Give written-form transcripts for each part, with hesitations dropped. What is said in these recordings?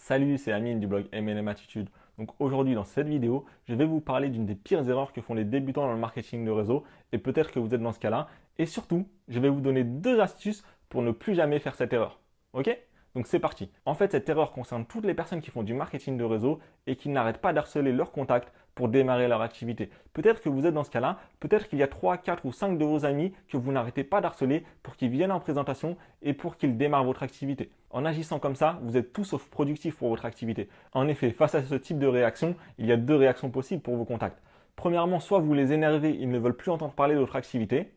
Salut, c'est Amine du blog MLM Attitude. Donc aujourd'hui dans cette vidéo, je vais vous parler d'une des pires erreurs que font les débutants dans le marketing de réseau et peut-être que vous êtes dans ce cas-là. Et surtout, je vais vous donner deux astuces pour ne plus jamais faire cette erreur. Ok? Donc c'est parti. En fait, cette erreur concerne toutes les personnes qui font du marketing de réseau et qui n'arrêtent pas d'harceler leurs contacts pour démarrer leur activité. Peut-être que vous êtes dans ce cas-là, peut-être qu'il y a 3, 4 ou 5 de vos amis que vous n'arrêtez pas d'harceler pour qu'ils viennent en présentation et pour qu'ils démarrent votre activité. En agissant comme ça, vous êtes tout sauf productif pour votre activité. En effet, face à ce type de réaction, il y a deux réactions possibles pour vos contacts. Premièrement, soit vous les énervez, ils ne veulent plus entendre parler de votre activité.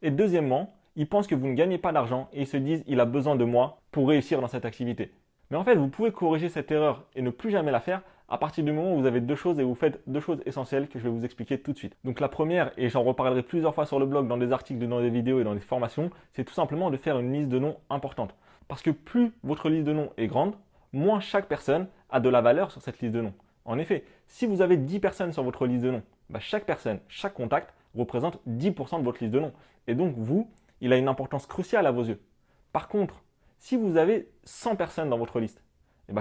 Et deuxièmement, ils pensent que vous ne gagnez pas d'argent et ils se disent il a besoin de moi pour réussir dans cette activité. Mais en fait, vous pouvez corriger cette erreur et ne plus jamais la faire à partir du moment où vous avez deux choses et vous faites deux choses essentielles que je vais vous expliquer tout de suite. Donc la première, et j'en reparlerai plusieurs fois sur le blog, dans des articles, dans des vidéos et dans des formations, c'est tout simplement de faire une liste de noms importante. Parce que plus votre liste de noms est grande, moins chaque personne a de la valeur sur cette liste de noms. En effet, si vous avez 10 personnes sur votre liste de noms, chaque personne, chaque contact représente 10% de votre liste de noms. Et donc vous, il a une importance cruciale à vos yeux. Par contre, si vous avez 100 personnes dans votre liste,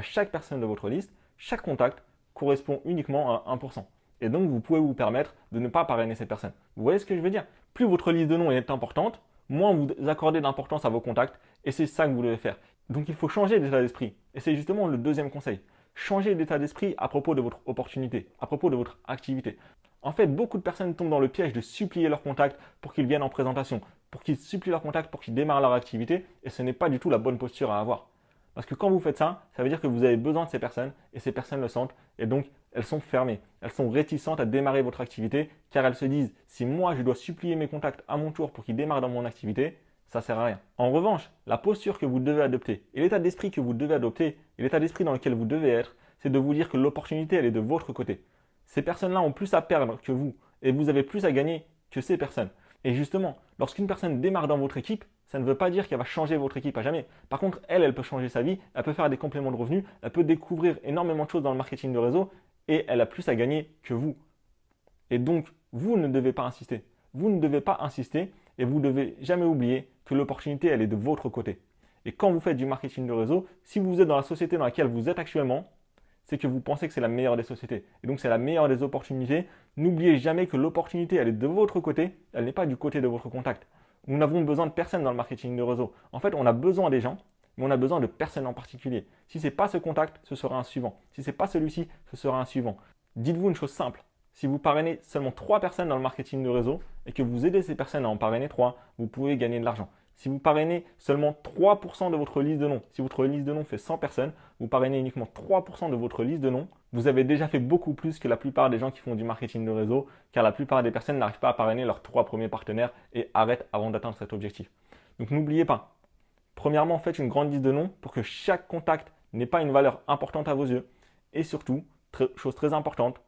chaque personne de votre liste, chaque contact correspond uniquement à 1%. Et donc, vous pouvez vous permettre de ne pas parrainer ces personnes. Vous voyez ce que je veux dire? Plus votre liste de noms est importante, moins vous accordez d'importance à vos contacts, et c'est ça que vous devez faire. Donc, il faut changer d'état d'esprit. Et c'est justement le deuxième conseil. Changer d'état d'esprit à propos de votre opportunité, à propos de votre activité. En fait, beaucoup de personnes tombent dans le piège de supplier leurs contacts pour qu'ils viennent en présentation, pour qu'ils supplient leurs contacts pour qu'ils démarrent leur activité, et ce n'est pas du tout la bonne posture à avoir. Parce que quand vous faites ça, ça veut dire que vous avez besoin de ces personnes, et ces personnes le sentent, et donc elles sont fermées. Elles sont réticentes à démarrer votre activité, car elles se disent, si moi je dois supplier mes contacts à mon tour pour qu'ils démarrent dans mon activité, ça ne sert à rien. En revanche, la posture que vous devez adopter, et l'état d'esprit que vous devez adopter, et l'état d'esprit dans lequel vous devez être, c'est de vous dire que l'opportunité, elle est de votre côté. Ces personnes-là ont plus à perdre que vous, et vous avez plus à gagner que ces personnes. Et justement, lorsqu'une personne démarre dans votre équipe, ça ne veut pas dire qu'elle va changer votre équipe à jamais. Par contre, elle peut changer sa vie, elle peut faire des compléments de revenus, elle peut découvrir énormément de choses dans le marketing de réseau et elle a plus à gagner que vous. Et donc, vous ne devez pas insister. Vous ne devez pas insister et vous ne devez jamais oublier que l'opportunité, elle est de votre côté. Et quand vous faites du marketing de réseau, si vous êtes dans la société dans laquelle vous êtes actuellement, c'est que vous pensez que c'est la meilleure des sociétés. Et donc, c'est la meilleure des opportunités. N'oubliez jamais que l'opportunité, elle est de votre côté, elle n'est pas du côté de votre contact. Nous n'avons besoin de personne dans le marketing de réseau. En fait, on a besoin des gens, mais on a besoin de personne en particulier. Si ce n'est pas ce contact, ce sera un suivant. Si ce n'est pas celui-ci, ce sera un suivant. Dites-vous une chose simple. Si vous parrainez seulement 3 personnes dans le marketing de réseau et que vous aidez ces personnes à en parrainer 3, vous pouvez gagner de l'argent. Si vous parrainez seulement 3% de votre liste de noms, si votre liste de noms fait 100 personnes, vous parrainez uniquement 3% de votre liste de noms, vous avez déjà fait beaucoup plus que la plupart des gens qui font du marketing de réseau, car la plupart des personnes n'arrivent pas à parrainer leurs 3 premiers partenaires et arrêtent avant d'atteindre cet objectif. Donc n'oubliez pas, premièrement, faites une grande liste de noms pour que chaque contact n'ait pas une valeur importante à vos yeux. Et surtout, chose très importante,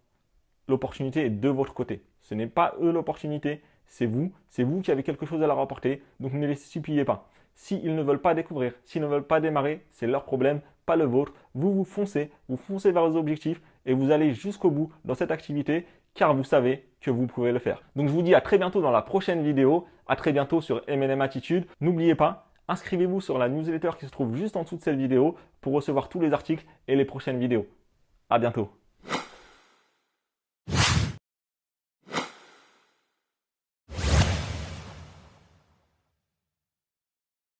l'opportunité est de votre côté. Ce n'est pas eux l'opportunité, c'est vous qui avez quelque chose à leur apporter, donc ne les suppliez pas. S'ils ne veulent pas découvrir, s'ils ne veulent pas démarrer, c'est leur problème, pas le vôtre. Vous foncez vers vos objectifs et vous allez jusqu'au bout dans cette activité car vous savez que vous pouvez le faire. Donc je vous dis à très bientôt dans la prochaine vidéo, à très bientôt sur MLM Attitude. N'oubliez pas, inscrivez-vous sur la newsletter qui se trouve juste en dessous de cette vidéo pour recevoir tous les articles et les prochaines vidéos. À bientôt.